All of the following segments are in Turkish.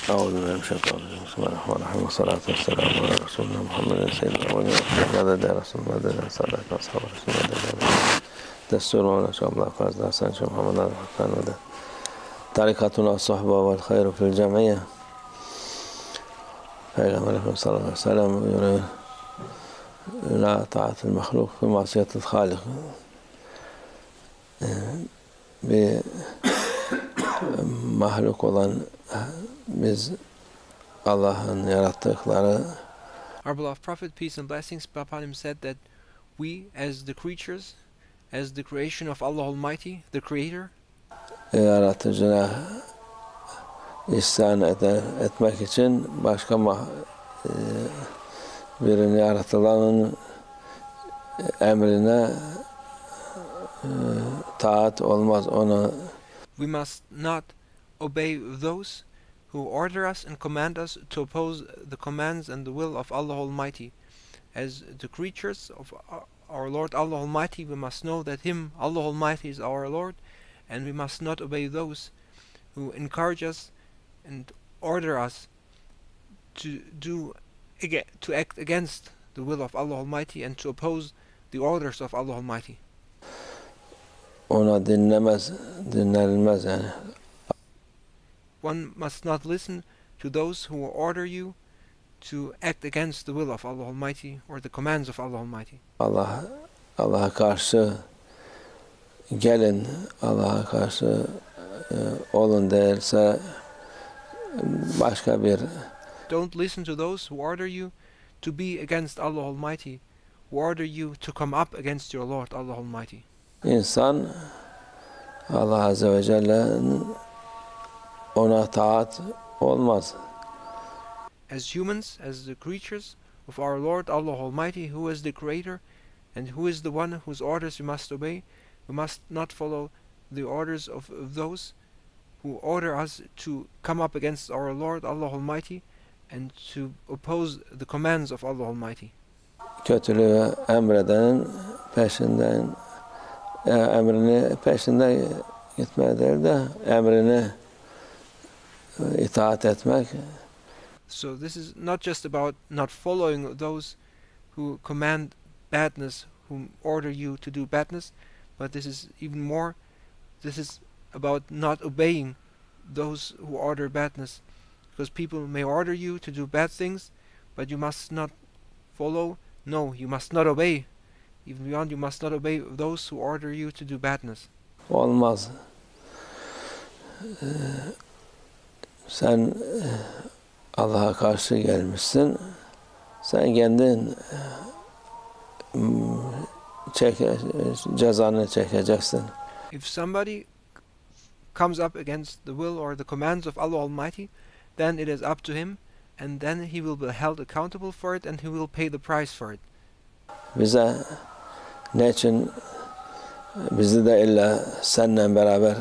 أعوذ بالله من الشيطان الرجيم بسم الله الرحمن الرحيم والصلاة والسلام على رسولنا محمد سيد الأولين والآخرين مدد رسول مدد صلاة أصحاب رسول مدد دستور مولانا شيخ عبد القادر حسن شيخ محمد الحقاني مدد طريقتنا الصحبة والخير في الجمعية Peygamberimiz sallallahu aleyhi ve sellem buyuruyor la ta'atul mahluk fi masiyetil halik. Bir mahluk olan biz Allah'ın yarattıkları. Our beloved Prophet, peace and blessings be upon him, said that we, as the creatures, as the creation of Allah Almighty, the Creator, yaratıcına isyan etmek için başka birinin yaratılanın emrine taat olmaz ona. We must not obey those who order us and command us to oppose the commands and the will of Allah Almighty. As the creatures of our Lord Allah Almighty, we must know that Him, Allah Almighty, is our Lord, and we must not obey those who encourage us and order us to act against the will of Allah Almighty and to oppose the orders of Allah Almighty. Ona dinlenilmez yani. One must not listen to those who order you to act against the will of Allah Almighty or the commands of Allah Almighty. Allah'a karşı gelin, Allah'a karşı olun değilse başka bir. Don't listen to those who order you to be against Allah Almighty, who order you to come up against your Lord Allah Almighty. İnsan Allah Azze ve Celle'nin ona taat olmaz. As humans, as the creatures of our Lord Allah Almighty, who is the Creator and who is the one whose orders we must obey, we must not follow the orders of those who order us to come up against our Lord Allah Almighty and to oppose the commands of Allah Almighty. Kötülüğü emredenin peşinden emrini peşinde gitmeye değil de emrini itaat etmek. So this is not just about not following those who command badness, who order you to do badness, but this is even more. This is about not obeying those who order badness, because people may order you to do bad things, but you must not follow. No, you must not obey. Even beyond, you must not obey those who order you to do badness. Olmaz. Sen Allah'a karşı gelmişsin. Sen kendin cezanı çekeceksin. If somebody comes up against the will or the commands of Allah Almighty, then it is up to him, and then he will be held accountable for it, and he will pay the price for it. Bize ne için bizi de illa seninle beraber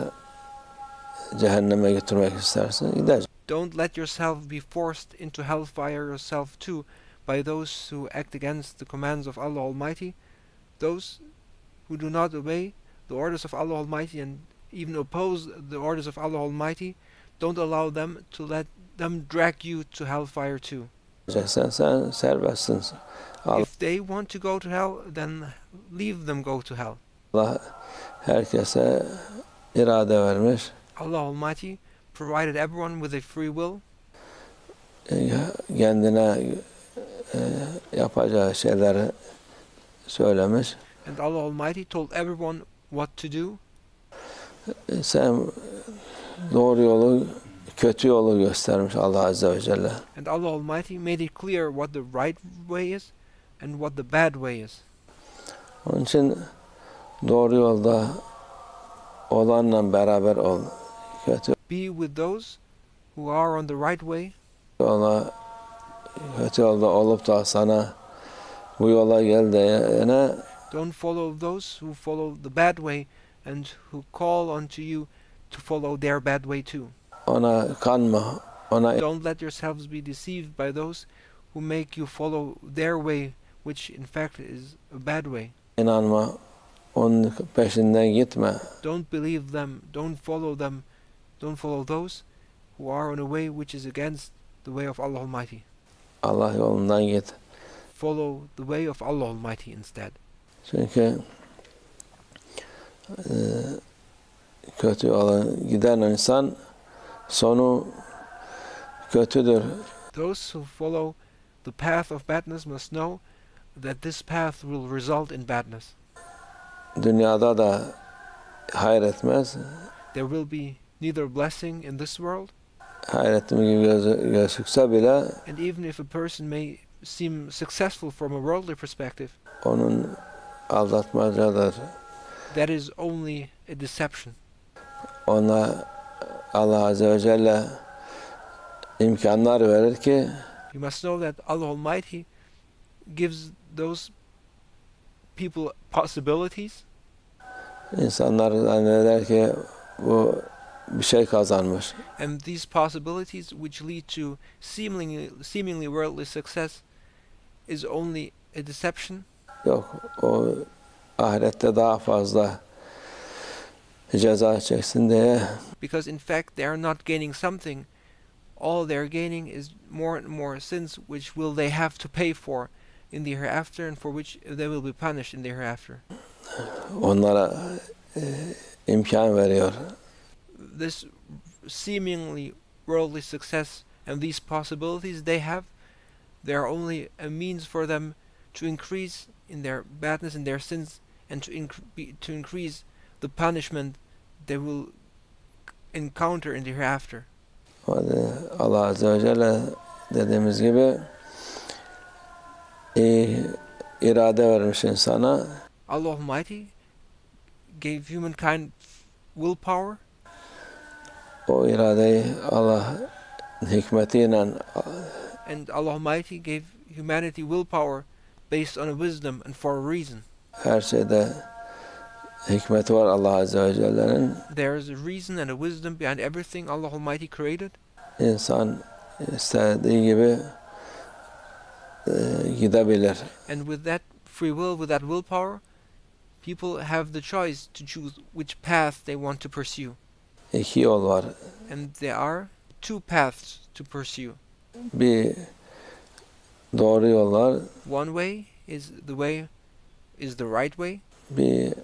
cehenneme götürmek istersin? Gideceğiz. Don't let yourself be forced into hellfire yourself too by those who act against the commands of Allah Almighty, those who do not obey the orders of Allah Almighty and even oppose the orders of Allah Almighty. Don't allow them to let them drag you to hellfire too. Sen serbestsin. If they want to go to hell, then leave them go to hell. Allah herkese irade vermiş. Allah Almighty provided everyone with a free will. Kendine yapacağı şeyleri söylemiş. And Allah Almighty told everyone what to do. Sen doğru yolu, kötü yolu göstermiş Allah Azze ve Celle. And Allah Almighty made it clear what the right way is and what the bad way is. Onun için doğru yolda olanla beraber ol. Be with those who are on the right way. Kötü yolda olup da sana bu yola gel diyene. Don't follow those who follow the bad way and who call onto you to follow their bad way too. Ona kanma. Don't let yourselves be deceived by those who make you follow their way, which in fact is a bad way. İnanma. Onun peşinden gitme. Don't believe them. Don't follow them. Don't follow those who are on a way which is against the way of Allah Almighty. Allah yolundan git. Follow the way of Allah Almighty instead. Çünkü kötü yola giden insan sonu kötüdür. Those who follow the path of badness must know that this path will result in badness. Dünyada da hayır etmez. There will be neither blessing in this world, Hayır ettiğim gibi gözükse bile and even if a person may seem successful from a worldly perspective, onun aldatmacadır. that is only a deception. Ona Allah Azze ve Celle imkanlar verir ki You must know that Allah Almighty gives those people possibilities, insanlar zanneder ki bu bir şey kazanmış. and these possibilities which lead to seemingly worldly success is only a deception. Yok, o ahirette daha fazla ceza çeksin diye Because in fact they are not gaining something, all they are gaining is more and more sins which will they have to pay for in the hereafter, and for which they will be punished in the hereafter. onlara imkan veriyor. This seemingly worldly success and these possibilities they have, they are only a means for them to increase in their badness and their sins, and to increase the punishment they will encounter in the hereafter. Hadi Allah Azze ve Celle dediğimiz gibi irade vermiş insana. Allah Almighty gave humankind willpower, O iradeyi Allah hikmetiyle and Allah Almighty gave humanity willpower based on a wisdom and for a reason. her şeyde hikmeti var Allah Azze ve Celle'nin. There is a reason and a wisdom behind everything Allah Almighty created. İnsan istediği gibi gidebilir. And with that free will, with that willpower, people have the choice to choose which path they want to pursue. İki yol var. And there are two paths to pursue. Bir doğru yol var, One way is the right way. bir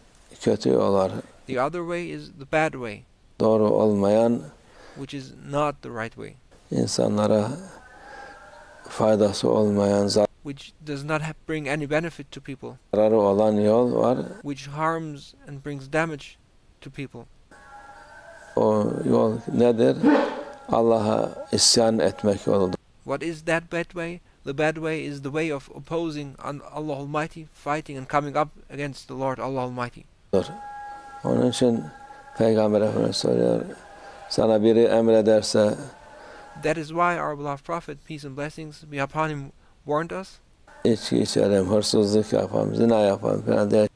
kötü yol var. The other way is the bad way, Doğru olmayan, which is not the right way, insanlara faydası olmayan, which does not bring any benefit to people, zararı olan yol var. which harms and brings damage to people. O yol nedir? Allah'a isyan etmek yoludur. What is that bad way? The bad way is the way of opposing Allah Almighty, fighting and coming up against the Lord Allah Almighty. Onun için Peygamber Efendimiz söylüyor, sana biri emrederse That is why our beloved Prophet, peace and blessings be upon him, warned us içki içelim, hırsızlık yapalım, zina yapalım falan diye.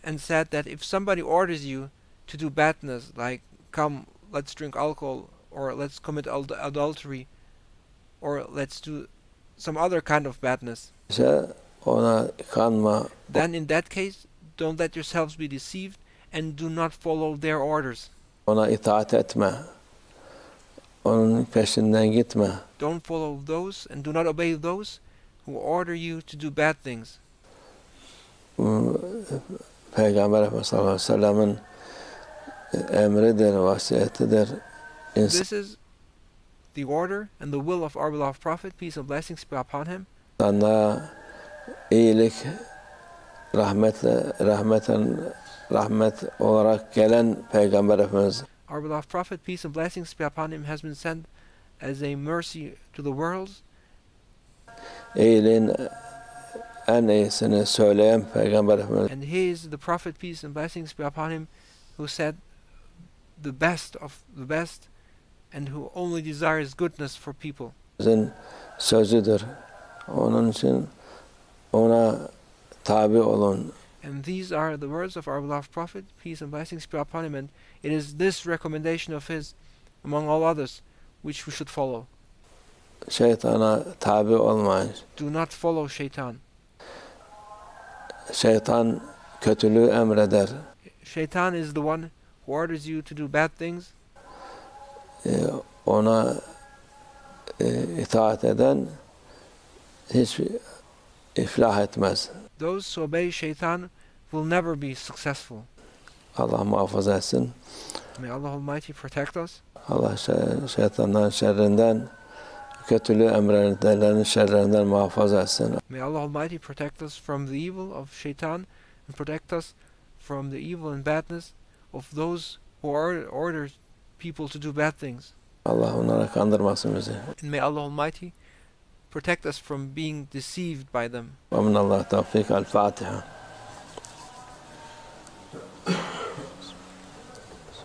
and said that if somebody orders you to do badness, like come, let's drink alcohol, or let's commit adultery, or let's do some other kind of badness, Ona kanma, then in that case, don't let yourselves be deceived and do not follow their orders. ona itaat etme. Onun peşinden gitme. Don't follow those and do not obey those who order you to do bad things. Peygamber Efendimiz sallallahu aleyhi ve sellem'in emridir, vasiyetidir. This is the order and the will of our beloved Prophet, peace and blessings be upon him. İnsanlığa iyilik, rahmet olarak gelen Peygamber Efendimiz Our beloved Prophet, peace and blessings be upon him, has been sent as a mercy to the worlds. iyiliğin en iyisini söyleyen Peygamber Efendimiz. And he is the Prophet, peace and blessings be upon him, who said the best of the best and who only desires goodness for people. Sözüdür. Onun için ona tabi olun. And these are the words of our beloved Prophet, peace and blessings be upon him, and it is this recommendation of his, among all others, which we should follow. Şeytana tabi olmayın. Do not follow Shaitan. Şeytan kötülüğü emreder. Shaitan is the one who orders you to do bad things. ona itaat eden hiç iflah etmez. Those who obey shaitan will never be successful. Allah muhafaza etsin. May Allah Almighty protect us. Allah şeytanların şerrinden, kötülüğü emredenlerin şerlerinden muhafaza etsin. May Allah Almighty protect us from the evil of shaitan and protect us from the evil and badness of those who order people to do bad things. Allah onlara kandırmasın bizi. And may Allah Almighty protect us from being deceived by them. Ve minallah tevfik. El Fatiha.